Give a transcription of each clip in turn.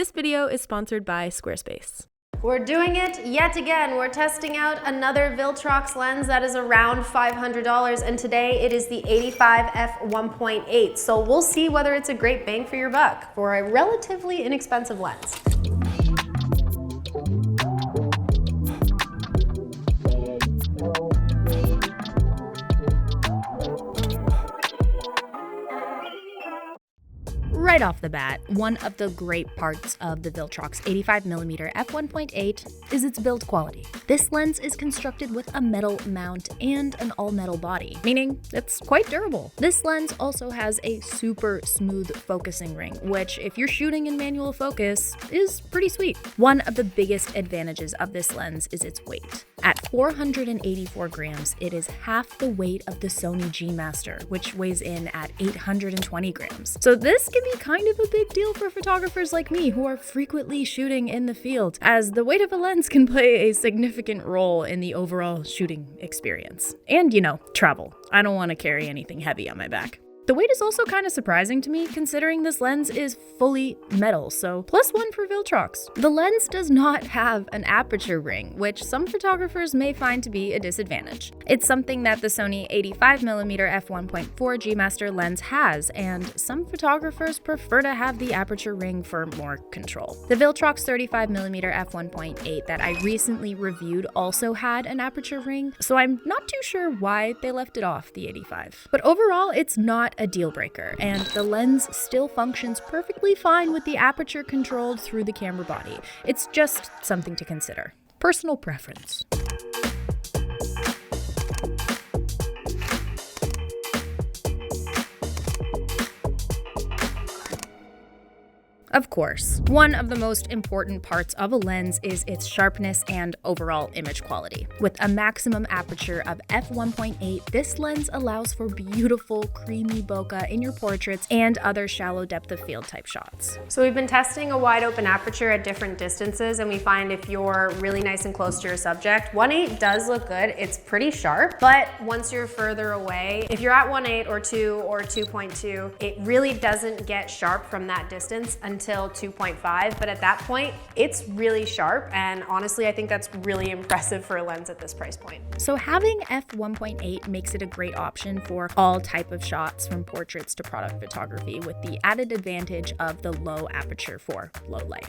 This video is sponsored by Squarespace. We're doing it yet again. We're testing out another Viltrox lens that is around $500, and today it is the 85 f1.8. So we'll see whether it's a great bang for your buck for a relatively inexpensive lens. Right off the bat, one of the great parts of the Viltrox 85mm f1.8 is its build quality. This lens is constructed with a metal mount and an all-metal body, meaning it's quite durable. This lens also has a super smooth focusing ring, which, if you're shooting in manual focus, is pretty sweet. One of the biggest advantages of this lens is its weight. At 484 grams, it is half the weight of the Sony G Master, which weighs in at 820 grams. So this can be kind of a big deal for photographers like me who are frequently shooting in the field, as the weight of a lens can play a significant role in the overall shooting experience. And, travel. I don't want to carry anything heavy on my back. The weight is also kind of surprising to me, considering this lens is fully metal, so +1 for Viltrox. The lens does not have an aperture ring, which some photographers may find to be a disadvantage. It's something that the Sony 85mm f1.4 G Master lens has, and some photographers prefer to have the aperture ring for more control. The Viltrox 35mm f1.8 that I recently reviewed also had an aperture ring, so I'm not too sure why they left it off the 85. But overall, it's not a deal breaker, and the lens still functions perfectly fine with the aperture controlled through the camera body. It's just something to consider. Personal preference. Of course, one of the most important parts of a lens is its sharpness and overall image quality. With a maximum aperture of f1.8, this lens allows for beautiful, creamy bokeh in your portraits and other shallow depth of field type shots. So we've been testing a wide open aperture at different distances, and we find if you're really nice and close to your subject, 1.8 does look good. It's pretty sharp, but once you're further away, if you're at 1.8 or 2 or 2.2, it really doesn't get sharp from that distance until 2.5, but at that point, it's really sharp, and honestly, I think that's really impressive for a lens at this price point. So having f1.8 makes it a great option for all type of shots, from portraits to product photography, with the added advantage of the low aperture for low light.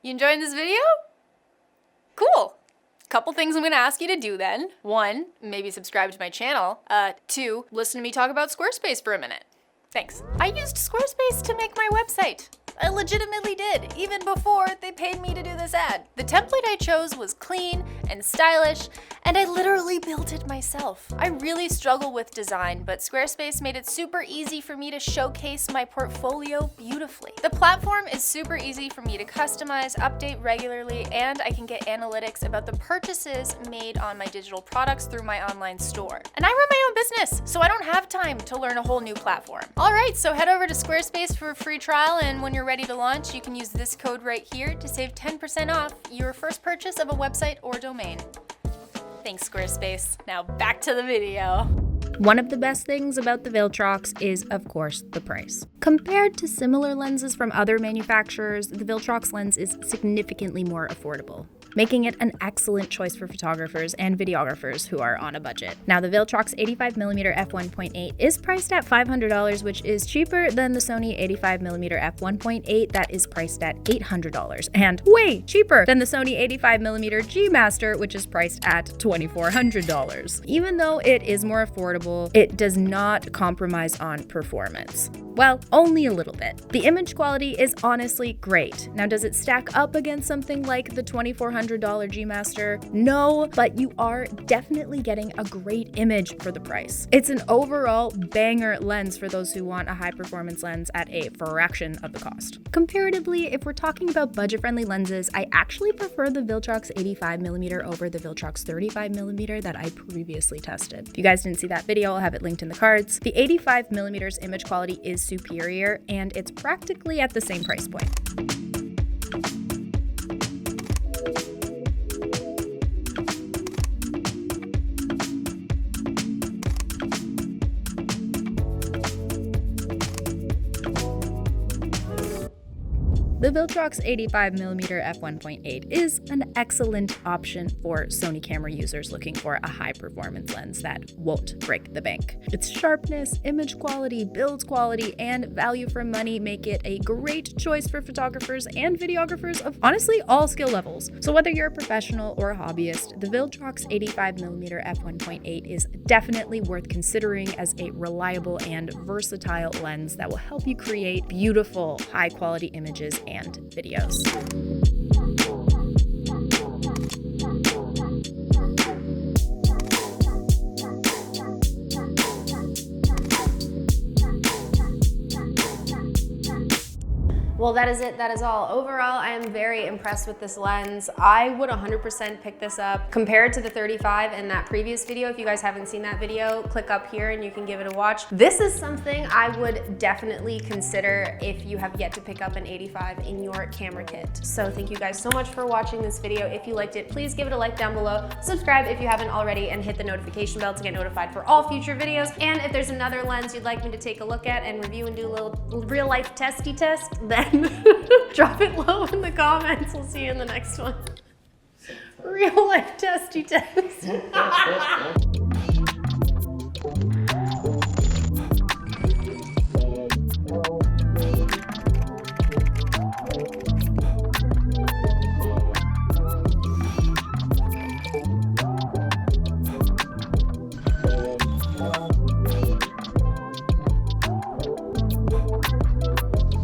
You enjoying this video? Cool. Couple things I'm gonna ask you to do then. 1, maybe subscribe to my channel. 2, listen to me talk about Squarespace for a minute. Thanks. I used Squarespace to make my website. I legitimately did, even before they paid me to do this ad. The template I chose was clean and stylish, and I literally built it myself. I really struggle with design, but Squarespace made it super easy for me to showcase my portfolio beautifully. The platform is super easy for me to customize, update regularly, and I can get analytics about the purchases made on my digital products through my online store. And I run my own business, so I don't have time to learn a whole new platform. All right, so head over to Squarespace for a free trial, and when you're ready to launch, you can use this code right here to save 10% off your first purchase of a website or domain. Thanks, Squarespace. Now back to the video. One of the best things about the Viltrox is, of course, the price. Compared to similar lenses from other manufacturers, the Viltrox lens is significantly more affordable, making it an excellent choice for photographers and videographers who are on a budget. Now, the Viltrox 85mm f1.8 is priced at $500, which is cheaper than the Sony 85mm f1.8 that is priced at $800, and way cheaper than the Sony 85mm G Master, which is priced at $2,400. Even though it is more affordable, it does not compromise on performance. Well, only a little bit. The image quality is honestly great. Now, does it stack up against something like the $2,400 $400 G Master? No, but you are definitely getting a great image for the price. It's an overall banger lens for those who want a high performance lens at a fraction of the cost. Comparatively, if we're talking about budget-friendly lenses, I actually prefer the Viltrox 85mm over the Viltrox 35mm that I previously tested. If you guys didn't see that video, I'll have it linked in the cards. The 85mm image quality is superior, and it's practically at the same price point. The Viltrox 85mm f1.8 is an excellent option for Sony camera users looking for a high-performance lens that won't break the bank. Its sharpness, image quality, build quality, and value for money make it a great choice for photographers and videographers of honestly all skill levels. So whether you're a professional or a hobbyist, the Viltrox 85mm f1.8 is definitely worth considering as a reliable and versatile lens that will help you create beautiful, high-quality images and videos. Well, that is it. That is all. Overall, I am very impressed with this lens. I would 100% pick this up. Compared to the 35 in that previous video, if you guys haven't seen that video, click up here and you can give it a watch. This is something I would definitely consider if you have yet to pick up an 85 in your camera kit. So thank you guys so much for watching this video. If you liked it, please give it a like down below. Subscribe if you haven't already, and hit the notification bell to get notified for all future videos. And if there's another lens you'd like me to take a look at and review and do a little real life testy test, then drop it low in the comments. We'll see you in the next one. Real life testy test.